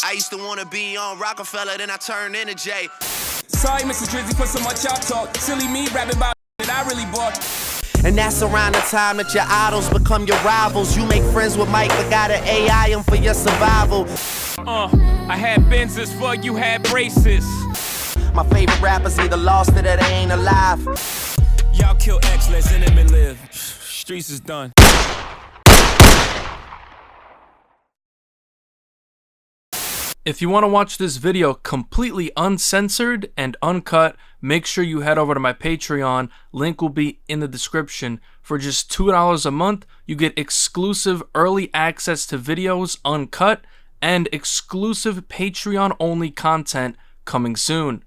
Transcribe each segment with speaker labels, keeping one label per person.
Speaker 1: I used to want to be on Rockefeller, then I turned into Jay.
Speaker 2: Sorry, Mr. Drizzy, for so much y'all talk. Silly me rapping about that I really bought.
Speaker 1: And that's around the time that your idols become your rivals. You make friends with Mike, but gotta AI him for your survival.
Speaker 2: I had Benzes for you had braces.
Speaker 1: My favorite rappers either lost it or they ain't alive.
Speaker 2: Y'all kill X, let Zinneman live. Streets is done.
Speaker 3: If you want to watch this video completely uncensored and uncut, make sure you head over to my Patreon. Link will be in the description. For just $2 a month, you get exclusive early access to videos uncut and exclusive Patreon-only content coming soon.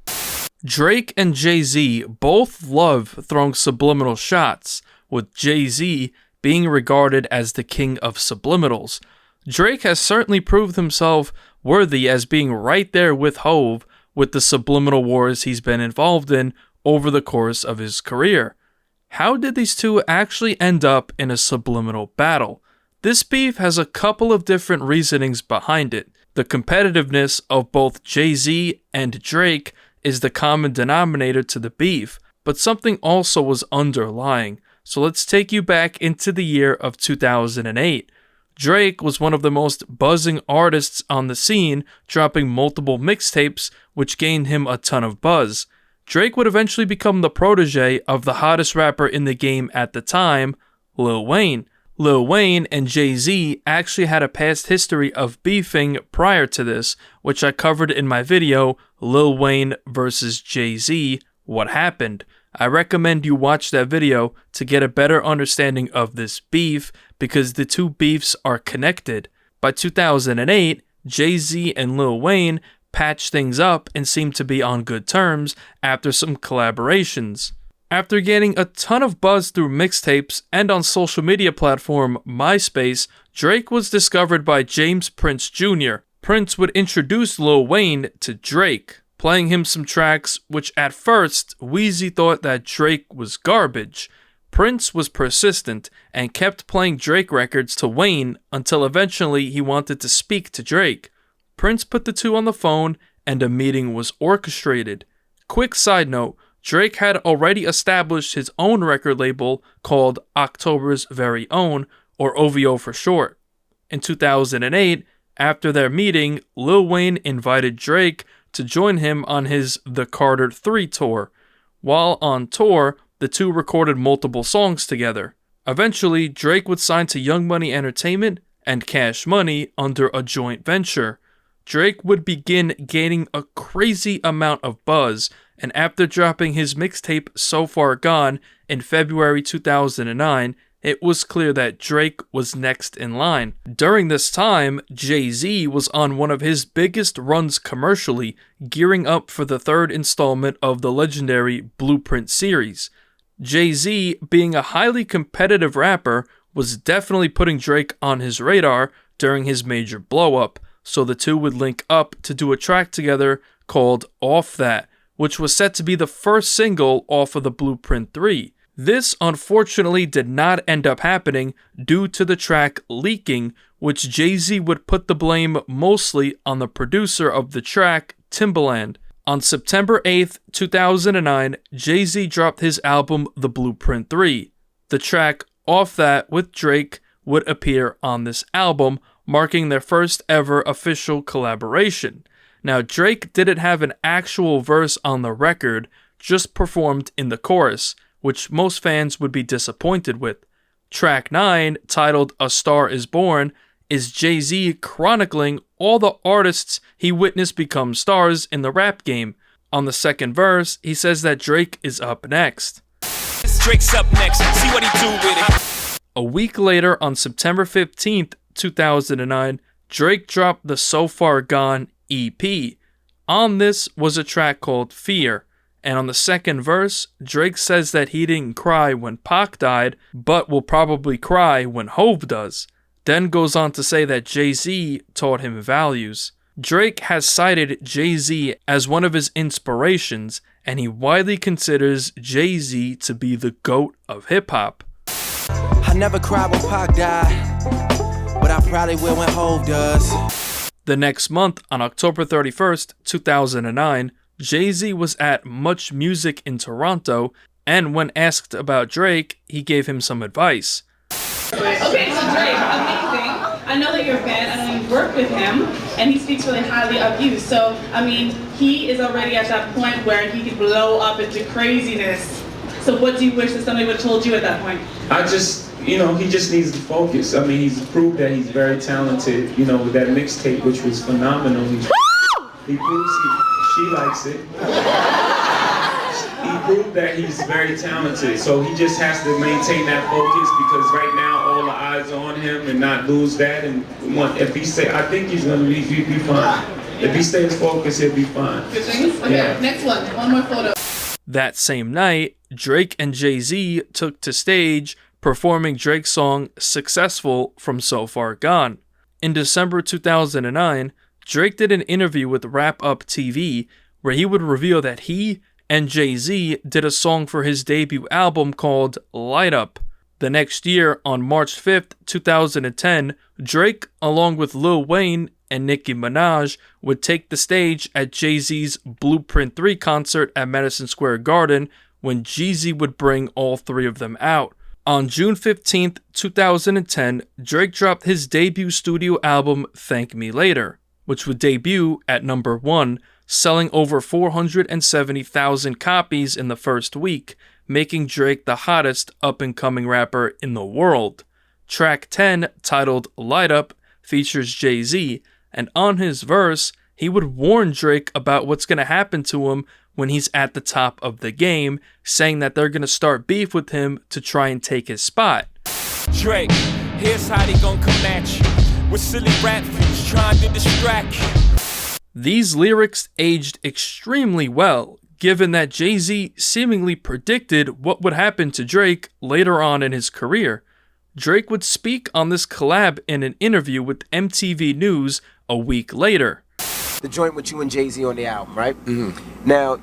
Speaker 3: Drake and Jay-Z both love throwing subliminal shots, with Jay-Z being regarded as the king of subliminals. Drake has certainly proved himself worthy as being right there with Hove with the subliminal wars he's been involved in over the course of his career. How did these two actually end up in a subliminal battle? This beef has a couple of different reasonings behind it. The competitiveness of both Jay-Z and Drake is the common denominator to the beef, but something also was underlying. So let's take you back into the year of 2008. Drake was one of the most buzzing artists on the scene, dropping multiple mixtapes, which gained him a ton of buzz. Drake would eventually become the protege of the hottest rapper in the game at the time, Lil Wayne. Lil Wayne and Jay-Z actually had a past history of beefing prior to this, which I covered in my video, Lil Wayne vs. Jay-Z, What Happened. I recommend you watch that video to get a better understanding of this beef because the two beefs are connected. By 2008, Jay-Z and Lil Wayne patched things up and seemed to be on good terms after some collaborations. After gaining a ton of buzz through mixtapes and on social media platform MySpace, Drake was discovered by James Prince Jr. Prince would introduce Lil Wayne to Drake, playing him some tracks which at first Weezy thought that Drake was garbage. Prince was persistent and kept playing Drake records to Wayne until eventually he wanted to speak to Drake. Prince put the two on the phone and a meeting was orchestrated. Quick side note, Drake had already established his own record label called October's Very Own, or OVO for short. In 2008, after their meeting, Lil Wayne invited Drake to join him on his The Carter 3 tour. While on tour, the two recorded multiple songs together. Eventually, Drake would sign to Young Money Entertainment and Cash Money under a joint venture. Drake would begin gaining a crazy amount of buzz, and after dropping his mixtape So Far Gone in February 2009, it was clear that Drake was next in line. During this time, Jay-Z was on one of his biggest runs commercially, gearing up for the third installment of the legendary Blueprint series. Jay-Z, being a highly competitive rapper, was definitely putting Drake on his radar during his major blow-up, so the two would link up to do a track together called Off That, which was set to be the first single off of the Blueprint 3. This unfortunately did not end up happening due to the track leaking, which Jay-Z would put the blame mostly on the producer of the track, Timbaland. On September 8th, 2009, Jay-Z dropped his album The Blueprint 3. The track Off That with Drake would appear on this album, marking their first ever official collaboration. Now, Drake didn't have an actual verse on the record, just performed in the chorus, which most fans would be disappointed with. Track 9, titled A Star Is Born, is Jay-Z chronicling all the artists he witnessed become stars in the rap game. On the second verse, he says that Drake is up next.
Speaker 2: Drake's up next, see what he do with it.
Speaker 3: A week later, on September 15th, 2009, Drake dropped the So Far Gone EP. On this was a track called Fear, and on the second verse, Drake says that he didn't cry when Pac died, but will probably cry when Hove does. Then goes on to say that Jay-Z taught him values. Drake has cited Jay-Z as one of his inspirations, and he widely considers Jay-Z to be the GOAT of hip-hop.
Speaker 1: I never cried when Pac died, but I probably will when Hove does.
Speaker 3: The next month, on October 31st, 2009, Jay-Z was at Much Music in Toronto, and when asked about Drake, he gave him some advice.
Speaker 4: Okay, so Drake, amazing. I know that you're a fan, I know you work with him, and he speaks really highly of you. So, I mean, he is already at that point where he could blow up into craziness. So what do you wish that somebody would have told you at that point?
Speaker 5: He just needs to focus. I mean, he's proved that he's very talented, with that mixtape, which was phenomenal. He proves she likes it. He proved that he's very talented, so he just has to maintain that focus because right now all the eyes are on him and not lose that. And I think he's gonna be fine. If he stays focused, he'll be fine.
Speaker 4: Good things? Okay,
Speaker 5: Yeah.
Speaker 4: Next one more photo.
Speaker 3: That same night, Drake and Jay-Z took to stage performing Drake's song Successful from So Far Gone. In December 2009, Drake did an interview with Wrap Up TV where he would reveal that he and Jay-Z did a song for his debut album called Light Up. The next year, on March 5th, 2010, Drake, along with Lil Wayne and Nicki Minaj, would take the stage at Jay-Z's Blueprint 3 concert at Madison Square Garden when Jeezy would bring all three of them out. On June 15th, 2010, Drake dropped his debut studio album Thank Me Later, which would debut at number 1, selling over 470,000 copies in the first week, making Drake the hottest up-and-coming rapper in the world. Track 10, titled Light Up, features Jay-Z, and on his verse, he would warn Drake about what's going to happen to him when he's at the top of the game, saying that they're going to start beef with him to try and take his spot.
Speaker 2: Drake, here's how they gon' come at you with silly rap fools trying to distract you.
Speaker 3: These lyrics aged extremely well, given that Jay-Z seemingly predicted what would happen to Drake later on in his career. Drake would speak on this collab in an interview with MTV News a week later.
Speaker 6: The joint with you and Jay-Z on the album, right? Mm-hmm. Now,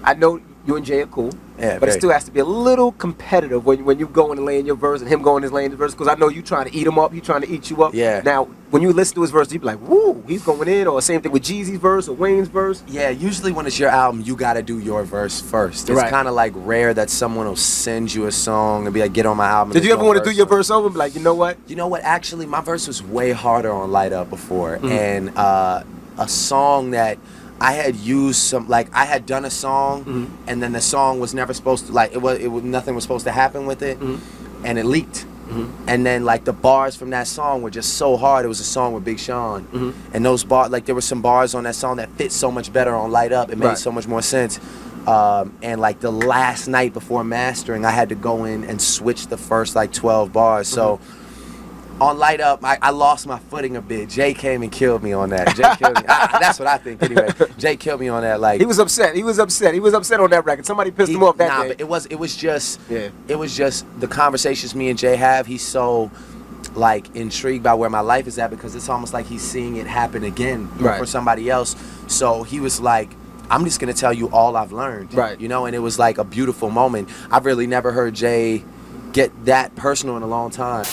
Speaker 6: I know you and Jay are cool, but it still has to be a little competitive when you go and lay in your verse and him going his lane in his verse, because I know you trying to eat him up, he trying to eat you up.
Speaker 1: Yeah.
Speaker 6: Now, when you listen to his verse, you be like, woo, he's going in, or same thing with Jeezy's verse or Wayne's verse.
Speaker 1: Yeah, usually when it's your album, you gotta do your verse first. It's kind of like rare that someone will send you a song and be like, get on my album.
Speaker 6: Did you ever want to do your verse over and be like, you know what?
Speaker 1: You know what, actually, my verse was way harder on Light Up before, and a song that I had used I had done a song, and then the song was never supposed to, nothing was supposed to happen with it, and it leaked. And then the bars from that song were just so hard. It was a song with Big Sean, and those bars, there were some bars on that song that fit so much better on Light Up. It made so much more sense. And the last night before mastering, I had to go in and switch the first 12 bars. So on Light Up, I lost my footing a bit. Jay came and killed me on that. Jay killed me. That's what I think anyway. Jay killed me on that.
Speaker 6: He was upset. He was upset on that record. Somebody pissed him off that day.
Speaker 1: But it was just the conversations me and Jay have. He's so intrigued by where my life is at, because it's almost like he's seeing it happen again for somebody else. So he was like, I'm just gonna tell you all I've learned. And it was a beautiful moment. I've really never heard Jay get that personal in a long time.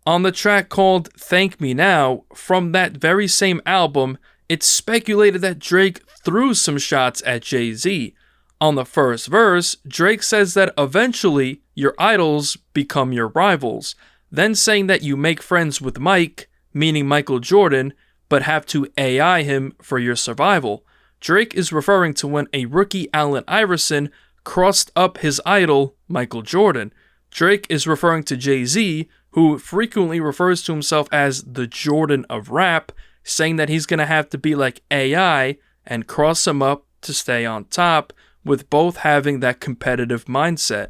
Speaker 3: On the track called Thank Me Now, from that very same album, it's speculated that Drake threw some shots at Jay-Z. On the first verse, Drake says that eventually your idols become your rivals, then saying that you make friends with Mike, meaning Michael Jordan, but have to AI him for your survival. Drake is referring to when a rookie Allen Iverson crossed up his idol, Michael Jordan. Drake is referring to Jay-Z, who frequently refers to himself as the Jordan of rap, saying that he's going to have to be like AI and cross him up to stay on top, with both having that competitive mindset.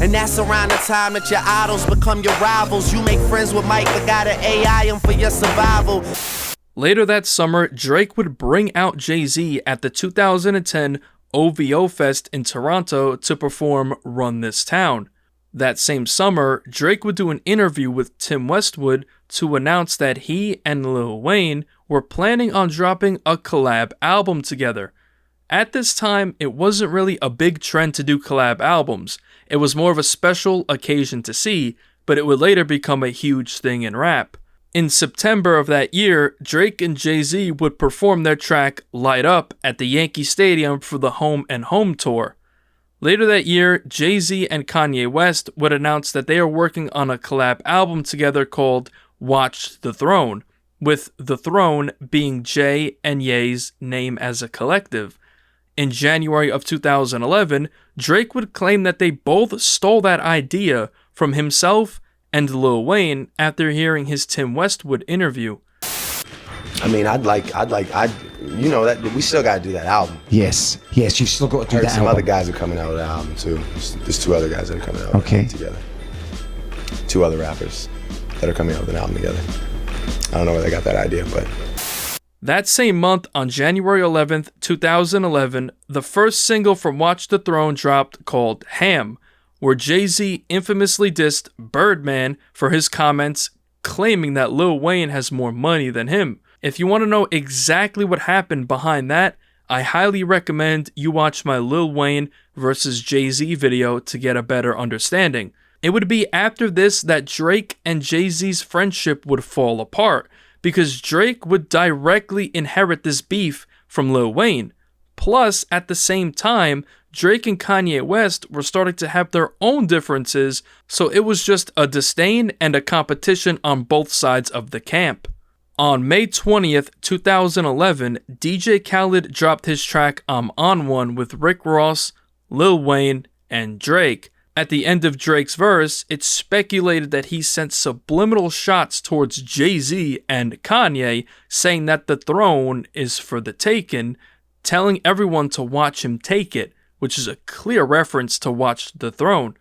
Speaker 1: And that's around the time that your idols become your rivals. You make friends with Mike, but gotta AI him for your survival.
Speaker 3: Later that summer, Drake would bring out Jay-Z at the 2010 OVO Fest in Toronto to perform Run This Town. That same summer, Drake would do an interview with Tim Westwood to announce that he and Lil Wayne were planning on dropping a collab album together. At this time, it wasn't really a big trend to do collab albums. It was more of a special occasion to see, but it would later become a huge thing in rap. In September of that year, Drake and Jay-Z would perform their track Light Up at the Yankee Stadium for the Home and Home tour. Later that year, Jay-Z and Kanye West would announce that they are working on a collab album together called Watch the Throne, with the Throne being Jay and Ye's name as a collective. In January of 2011, Drake would claim that they both stole that idea from himself and Lil Wayne after hearing his Tim Westwood interview.
Speaker 1: I mean, you know that we still got to do that album.
Speaker 7: Yes, you still got to do that
Speaker 1: Some
Speaker 7: album.
Speaker 1: other guys are coming out with the album too. There's 2 other guys that are coming out with the album together. 2 other rappers that are coming out with an album together. I don't know where they got that idea, but...
Speaker 3: That same month, on January 11th, 2011, the first single from Watch the Throne dropped called Ham, where Jay-Z infamously dissed Birdman for his comments claiming that Lil Wayne has more money than him. If you want to know exactly what happened behind that, I highly recommend you watch my Lil Wayne versus Jay-Z video to get a better understanding. It would be after this that Drake and Jay-Z's friendship would fall apart, because Drake would directly inherit this beef from Lil Wayne. Plus, at the same time, Drake and Kanye West were starting to have their own differences, so it was just a disdain and a competition on both sides of the camp. On May 20th, 2011, DJ Khaled dropped his track I'm On One with Rick Ross, Lil Wayne, and Drake. At the end of Drake's verse, it's speculated that he sent subliminal shots towards Jay-Z and Kanye, saying that the throne is for the taking, telling everyone to watch him take it, which is a clear reference to Watch the Throne.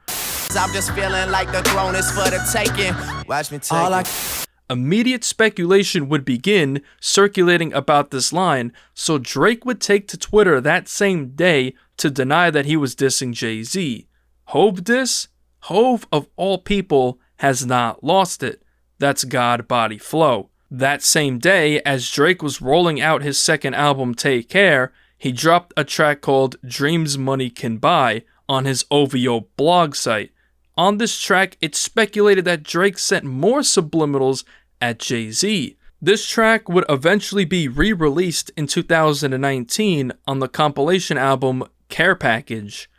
Speaker 8: I'm just feeling like the throne is for the taking. Watch me take it.
Speaker 3: Immediate speculation would begin circulating about this line, so Drake would take to Twitter that same day to deny that he was dissing Jay-Z. Hove diss? Hove, of all people, has not lost it. That's God Body Flow. That same day, as Drake was rolling out his second album, Take Care, he dropped a track called Dreams Money Can Buy on his OVO blog site. On this track, it's speculated that Drake sent more subliminals at Jay-Z. This track would eventually be re-released in 2019 on the compilation album Care Package.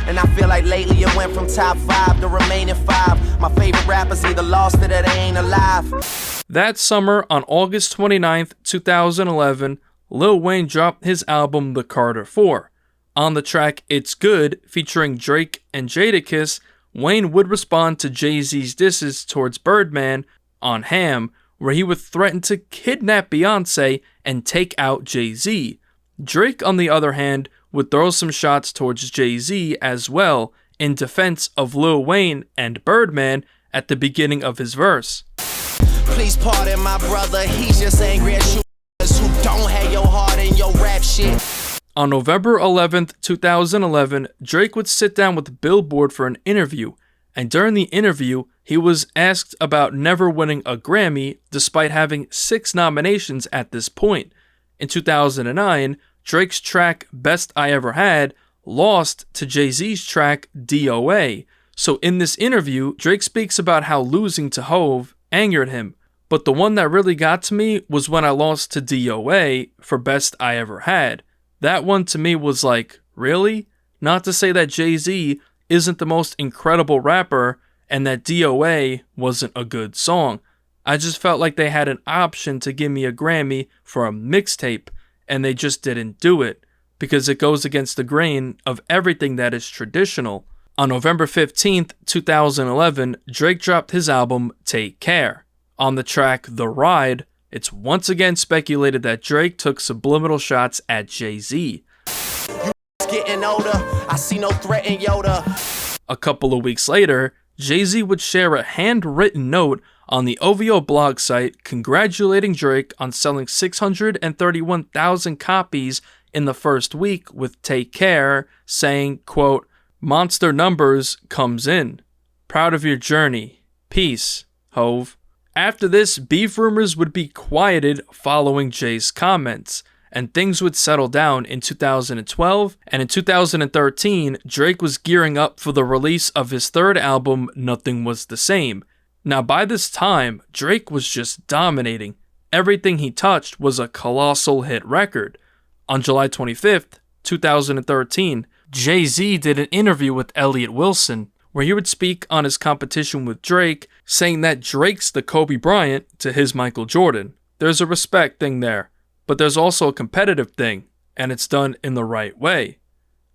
Speaker 8: And I feel like lately it went from top 5 to remaining 5. My favorite rappers either lost it or they ain't alive.
Speaker 3: That summer, on August 29th, 2011, Lil Wayne dropped his album The Carter 4. On the track It's Good, featuring Drake and Jadakiss, Wayne would respond to Jay-Z's disses towards Birdman on Ham, where he would threaten to kidnap Beyonce and take out Jay-Z. Drake, on the other hand, would throw some shots towards Jay-Z as well, in defense of Lil Wayne and Birdman at the beginning of his verse.
Speaker 8: Please pardon my brother, he's just angry at you who don't have your heart in your rap shit.
Speaker 3: On November 11th, 2011, Drake would sit down with Billboard for an interview, and during the interview, he was asked about never winning a Grammy despite having 6 nominations at this point. In 2009, Drake's track Best I Ever Had lost to Jay-Z's track DOA. So in this interview, Drake speaks about how losing to Hove angered him. But the one that really got to me was when I lost to DOA for Best I Ever Had. That one to me was like, really? Not to say that Jay-Z isn't the most incredible rapper and that DOA wasn't a good song. I just felt like they had an option to give me a Grammy for a mixtape, and they just didn't do it, because it goes against the grain of everything that is traditional. On November 15th, 2011, Drake dropped his album Take Care. On the track The Ride, it's once again speculated that Drake took subliminal shots at Jay-Z.
Speaker 8: Getting older, I see no threat in Yoda.
Speaker 3: A couple of weeks later, Jay-Z would share a handwritten note on the OVO blog site congratulating Drake on selling 631,000 copies in the first week with Take Care, saying, quote, "Monster numbers comes in. Proud of your journey. Peace, Hove." After this, beef rumors would be quieted following Jay's comments, and things would settle down in 2012, and in 2013, Drake was gearing up for the release of his third album, Nothing Was the Same. Now by this time, Drake was just dominating. Everything he touched was a colossal hit record. On July 25th, 2013, Jay-Z did an interview with Elliott Wilson where he would speak on his competition with Drake, saying that Drake's the Kobe Bryant to his Michael Jordan. There's a respect thing there, but there's also a competitive thing, and it's done in the right way.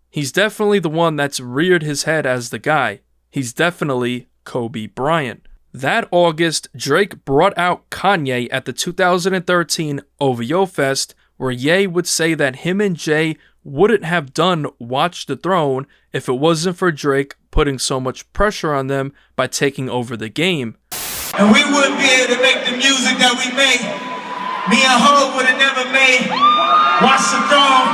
Speaker 3: He's definitely the one that's reared his head as the guy. He's definitely Kobe Bryant. That August, Drake brought out Kanye at the 2013 OVO Fest, where Ye would say that him and Jay wouldn't have done Watch the Throne if it wasn't for Drake putting so much pressure on them by taking over the game.
Speaker 9: And we wouldn't be able to make the music that we made. Me and Ho would have never made Watch the Throne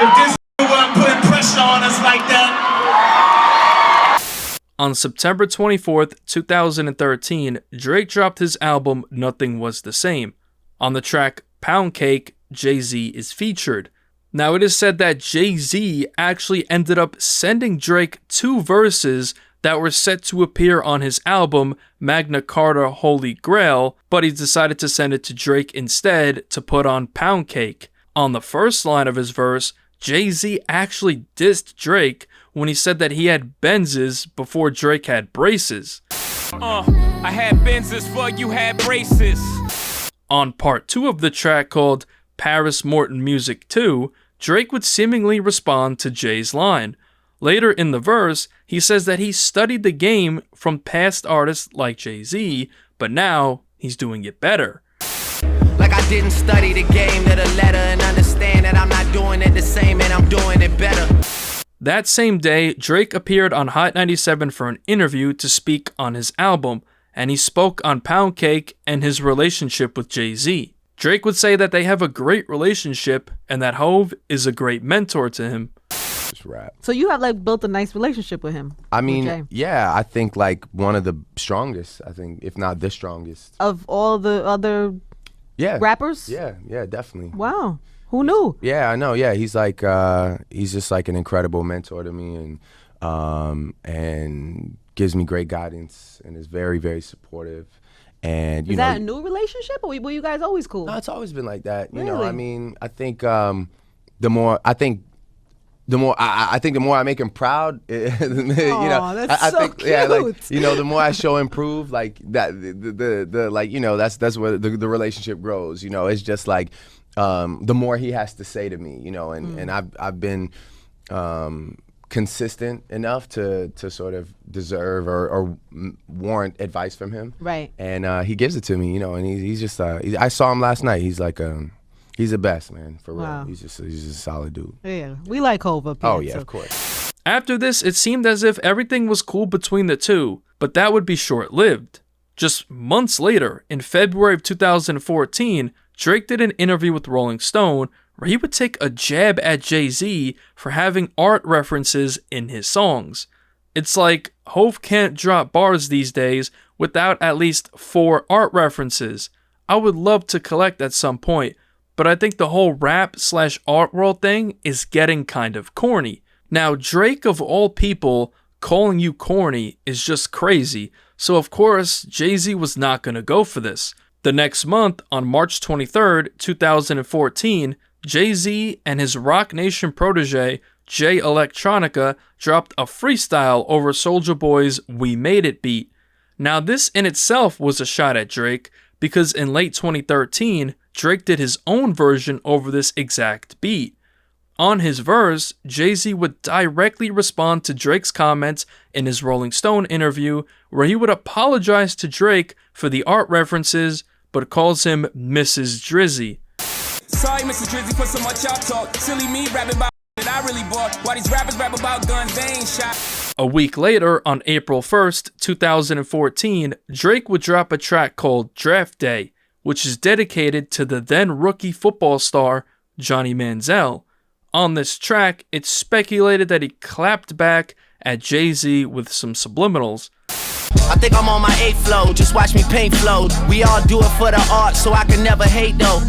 Speaker 9: if this wasn't putting pressure on us like that.
Speaker 3: On September 24th, 2013, Drake dropped his album Nothing Was the Same. On the track Pound Cake, Jay-Z is featured. Now it is said that Jay-Z actually ended up sending Drake 2 verses that were set to appear on his album Magna Carta Holy Grail, but he decided to send it to Drake instead to put on Pound Cake. On the first line of his verse, Jay-Z actually dissed Drake when he said that he had Benzes before Drake had braces.
Speaker 2: I had Benzes before you had braces.
Speaker 3: On part 2 of the track called Paris Morton Music 2, Drake would seemingly respond to Jay's line. Later in the verse, he says that he studied the game from past artists like Jay-Z, but now he's doing it better.
Speaker 8: Like I didn't study the game to the letter and understand that I'm not doing it the same and I'm doing it better.
Speaker 3: That same day, Drake appeared on Hot 97 for an interview to speak on his album, and he spoke on Pound Cake and his relationship with Jay-Z. Drake would say that they have a great relationship and that Hov is a great mentor to him.
Speaker 10: Just rap.
Speaker 11: So you have like built a nice relationship with him?
Speaker 10: I mean, yeah, I think like one of the strongest, I think, if not the strongest.
Speaker 11: Of all the other rappers?
Speaker 10: Yeah, definitely.
Speaker 11: Wow. Who knew?
Speaker 10: Yeah, I know. Yeah, he's like he's just like an incredible mentor to me, and gives me great guidance and is very, very supportive. And
Speaker 11: is that a new relationship, or were you guys always cool?
Speaker 10: No, it's always been like that. You
Speaker 11: really?
Speaker 10: know, I mean, I think the more I make him proud, you know,
Speaker 11: that's
Speaker 10: I
Speaker 11: so
Speaker 10: think,
Speaker 11: cute.
Speaker 10: yeah, like, you know, the more I show him prove, like that, the like, you know, that's where the relationship grows. You know, it's just like the more he has to say to me, you know, and I've been consistent enough to sort of deserve or warrant advice from him.
Speaker 11: Right.
Speaker 10: And he gives it to me, you know, and he's just I saw him last night. He's like he's the best, man, for real.
Speaker 11: Wow.
Speaker 10: He's just a solid dude.
Speaker 11: Yeah, we like Hov up here.
Speaker 10: Oh yeah, of course.
Speaker 3: After this, it seemed as if everything was cool between the two, but that would be short-lived. Just months later, in February of 2014, Drake did an interview with Rolling Stone where he would take a jab at Jay-Z for having art references in his songs. It's like Hov can't drop bars these days without at least 4 art references. I would love to collect at some point, but I think the whole rap/art world thing is getting kind of corny. Now, Drake of all people calling you corny is just crazy, so of course Jay-Z was not going to go for this. The next month, on March 23rd, 2014, Jay-Z and his Rock Nation protege, Jay Electronica, dropped a freestyle over Soulja Boy's We Made It beat. Now this in itself was a shot at Drake, because in late 2013, Drake did his own version over this exact beat. On his verse, Jay-Z would directly respond to Drake's comments in his Rolling Stone interview, where he would apologize to Drake for the art references, but calls him Mrs. Drizzy.
Speaker 2: Sorry, Mrs. Drizzy, for so much y'all talk. Silly me rapping about that I really bought. Why these rappers rap about guns they ain't shot.
Speaker 3: A week later, on April 1st, 2014, Drake would drop a track called Draft Day, which is dedicated to the then rookie football star, Johnny Manziel. On this track, it's speculated that he clapped back at Jay-Z with some subliminals.
Speaker 8: I think I'm on my 8th flow, just watch me paint flow. We all do it for the art, so I can never hate though.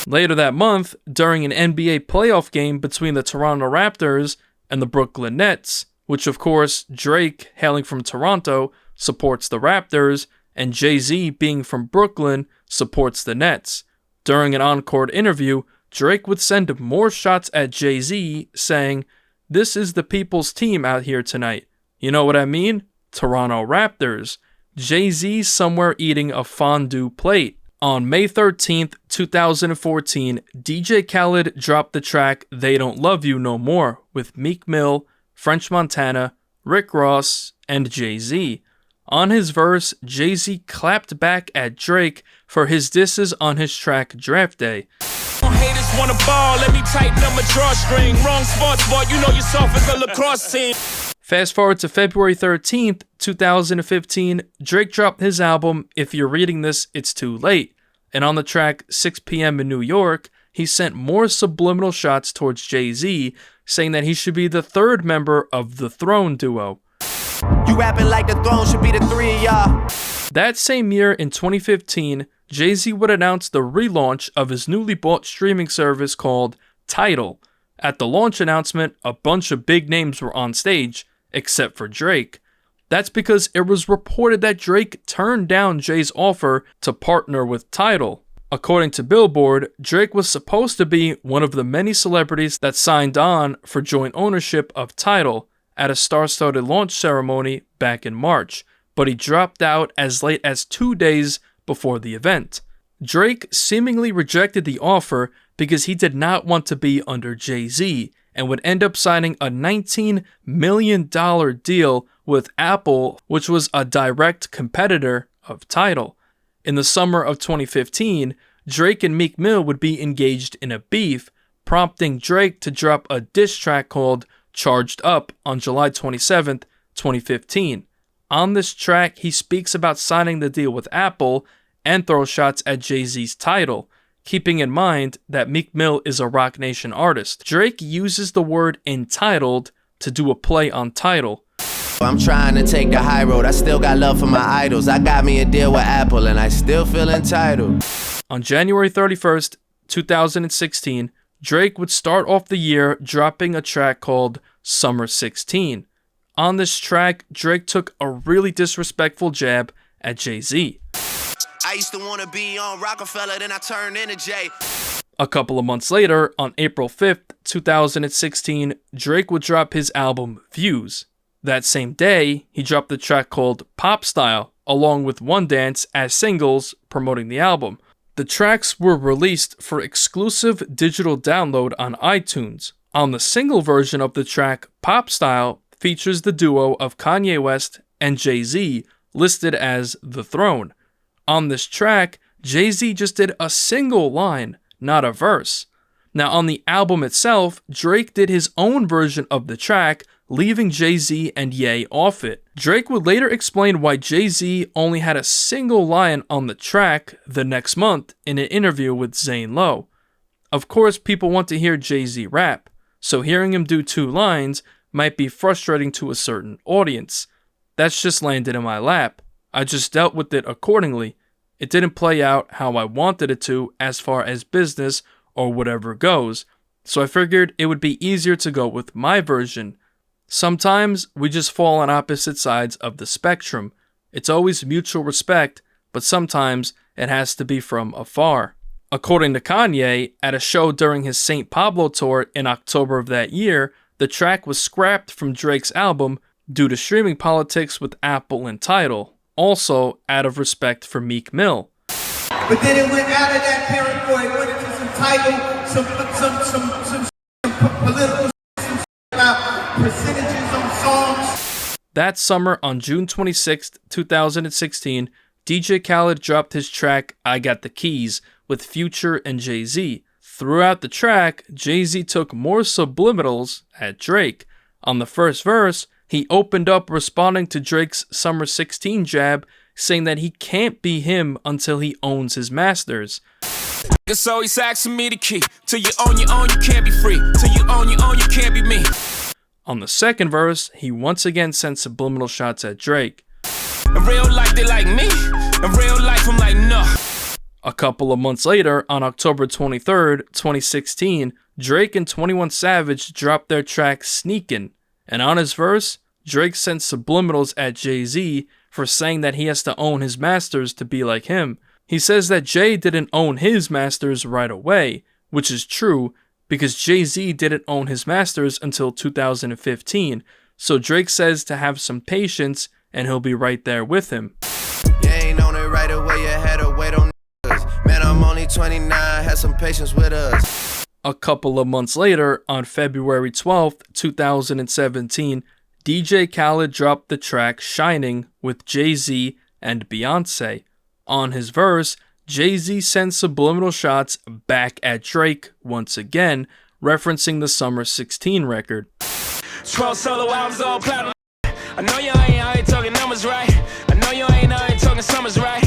Speaker 3: Later that month, during an NBA playoff game between the Toronto Raptors and the Brooklyn Nets, which of course Drake, hailing from Toronto, supports the Raptors, and Jay-Z, being from Brooklyn, supports the Nets. During an encore interview, Drake would send more shots at Jay-Z, saying, "This is the people's team out here tonight. You know what I mean? Toronto Raptors." Jay-Z somewhere eating a fondue plate. On May 13th, 2014, DJ Khaled dropped the track They Don't Love You No More with Meek Mill, French Montana, Rick Ross, and Jay-Z. On his verse, Jay-Z clapped back at Drake for his disses on his track Draft Day.
Speaker 2: Haters wanna ball, let me tighten up my drawstring. Wrong sports, boy, you know you're soft as a lacrosse team.
Speaker 3: Fast forward to February 13th, 2015, Drake dropped his album If You're Reading This, It's Too Late. And on the track 6 p.m. in New York, he sent more subliminal shots towards Jay-Z, saying that he should be the third member of the Throne duo.
Speaker 8: You rapping like the Throne should be the three of y'all.
Speaker 3: That same year, in 2015, Jay-Z would announce the relaunch of his newly bought streaming service called Tidal. At the launch announcement, a bunch of big names were on stage, except for Drake. That's because it was reported that Drake turned down Jay's offer to partner with Tidal. According to Billboard, Drake was supposed to be one of the many celebrities that signed on for joint ownership of Tidal at a star-studded launch ceremony back in March, but he dropped out as late as 2 days before the event. Drake seemingly rejected the offer because he did not want to be under Jay-Z and would end up signing a $19 million deal with Apple, which was a direct competitor of Tidal. In the summer of 2015, Drake and Meek Mill would be engaged in a beef, prompting Drake to drop a diss track called Charged Up on July 27th, 2015. On this track, he speaks about signing the deal with Apple and throws shots at Jay-Z's Tidal, keeping in mind that Meek Mill is a Roc Nation artist. Drake uses the word entitled to do a play on Tidal.
Speaker 8: I'm trying to take the high road. I still got love for my idols. I got me a deal with Apple and I still feel entitled.
Speaker 3: On January 31st, 2016, Drake would start off the year dropping a track called Summer 16. On this track, Drake took a really disrespectful jab at Jay-Z.
Speaker 8: I used to want to be on Rockefeller, then I turned into Jay.
Speaker 3: A couple of months later, on April 5th, 2016, Drake would drop his album Views. That same day, he dropped the track called Pop Style, along with One Dance as singles promoting the album. The tracks were released for exclusive digital download on iTunes. On the single version of the track, Pop Style features the duo of Kanye West and Jay-Z, listed as The Throne. On this track, Jay-Z just did a single line, not a verse. Now on the album itself, Drake did his own version of the track, leaving Jay-Z and Ye off it. Drake would later explain why Jay-Z only had a single line on the track the next month in an interview with Zane Lowe. Of course, people want to hear Jay-Z rap, so hearing him do 2 lines might be frustrating to a certain audience. That's just landed in my lap. I just dealt with it accordingly. It didn't play out how I wanted it to as far as business or whatever goes, so I figured it would be easier to go with my version. Sometimes we just fall on opposite sides of the spectrum. It's always mutual respect, but sometimes it has to be from afar. According to Kanye, at a show during his St. Pablo tour in October of that year, the track was scrapped from Drake's album due to streaming politics with Apple and Tidal, also out of respect for Meek Mill.
Speaker 9: But then it went out of that territory, it went into some Tidal, some political about percentages on songs.
Speaker 3: That summer, on June 26, 2016, DJ Khaled dropped his track I Got the Keys with Future and Jay-Z. Throughout the track, Jay-Z took more subliminals at Drake. On the first verse, he opened up responding to Drake's Summer 16 jab, saying that he can't be him until he owns his masters.
Speaker 2: So he's asking me the key. Till you own your own, you can't be free. Till you own your own, you can't be me.
Speaker 3: On the second verse, he once again sent subliminal shots at Drake.
Speaker 2: In real life, they like me. In real life, I'm like, no.
Speaker 3: A couple of months later, on October 23rd, 2016, Drake and 21 Savage dropped their track Sneakin', and on his verse, Drake sent subliminals at Jay-Z for saying that he has to own his masters to be like him. He says that Jay didn't own his masters right away, which is true because Jay-Z didn't own his masters until 2015. So Drake says to have some patience and he'll be right there with him.
Speaker 8: You ain't on it right away, you had to wait on niggas. Man, I'm only 29, had some patience with us.
Speaker 3: A couple of months later, on February 12th, 2017, DJ Khaled dropped the track Shining with Jay-Z and Beyonce. On his verse, Jay-Z sent subliminal shots back at Drake once again, referencing the Summer 16 record.
Speaker 2: 12 solo albums all platinum. I know you ain't out here talking numbers right. I know you ain't out here talking summers right.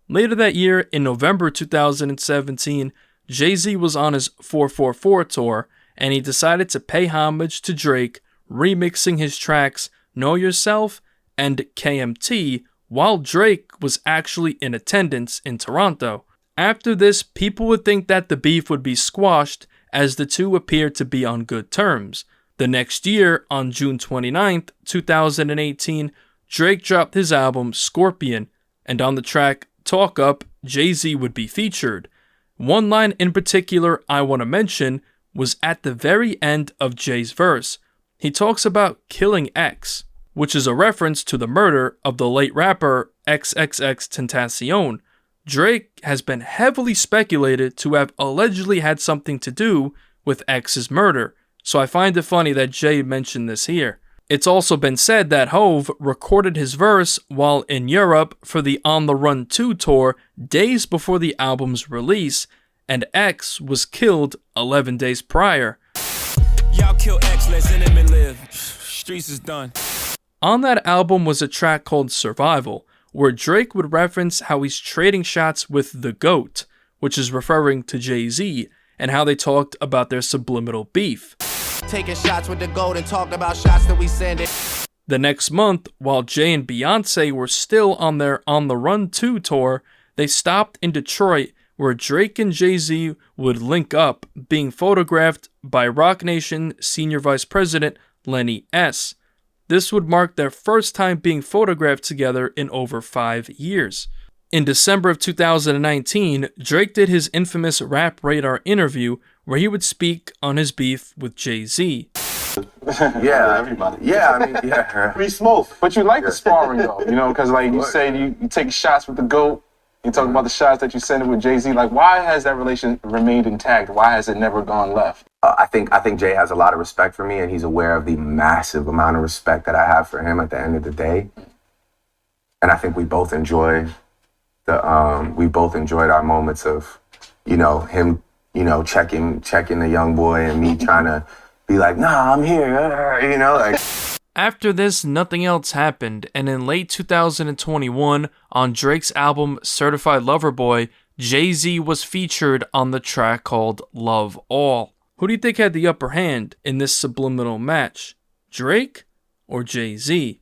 Speaker 3: Later that year, in November 2017, Jay-Z was on his 444 tour, and he decided to pay homage to Drake, remixing his tracks Know Yourself and KMT, while Drake was actually in attendance in Toronto. After this, people would think that the beef would be squashed, as the two appeared to be on good terms. The next year, on June 29th, 2018, Drake dropped his album Scorpion, and on the track Talk Up, Jay-Z would be featured. One line in particular I want to mention was at the very end of Jay's verse. He talks about killing X, which is a reference to the murder of the late rapper XXXTentacion. Drake has been heavily speculated to have allegedly had something to do with X's murder, so I find it funny that Jay mentioned this here. It's also been said that Hove recorded his verse while in Europe for the On the Run 2 tour days before the album's release, and X was killed 11 days prior.
Speaker 2: Y'all kill X, let Cinnamon live. Streets is done.
Speaker 3: On that album was a track called Survival, where Drake would reference how he's trading shots with the GOAT, which is referring to Jay-Z, and how they talked about their subliminal beef.
Speaker 8: Taking shots with the gold and talking about shots that we send it.
Speaker 3: The next month, while Jay and Beyonce were still on their On the Run 2 tour, they stopped in Detroit where Drake and Jay-Z would link up, being photographed by Roc Nation Senior Vice President Lenny S. This would mark their first time being photographed together in over 5 years. In December of 2019, Drake did his infamous Rap Radar interview where he would speak on his beef with Jay-Z.
Speaker 12: Yeah, everybody. Yeah, I mean, yeah. We smoke. But you like the sparring, though, you know, because, like, you say you take shots with the GOAT, you talk about the shots that you send with Jay-Z. Like, why has that relation remained intact? Why has it never gone left?
Speaker 10: I think Jay has a lot of respect for me, and he's aware of the massive amount of respect that I have for him at the end of the day. And I think we both enjoyed our moments of, you know, him, you know, checking the young boy and me trying to be like, nah, I'm here, you know, like.
Speaker 3: After this, nothing else happened, and in late 2021, on Drake's album Certified Lover Boy, Jay-Z was featured on the track called Love All. Who do you think had the upper hand in this subliminal match? Drake or Jay-Z?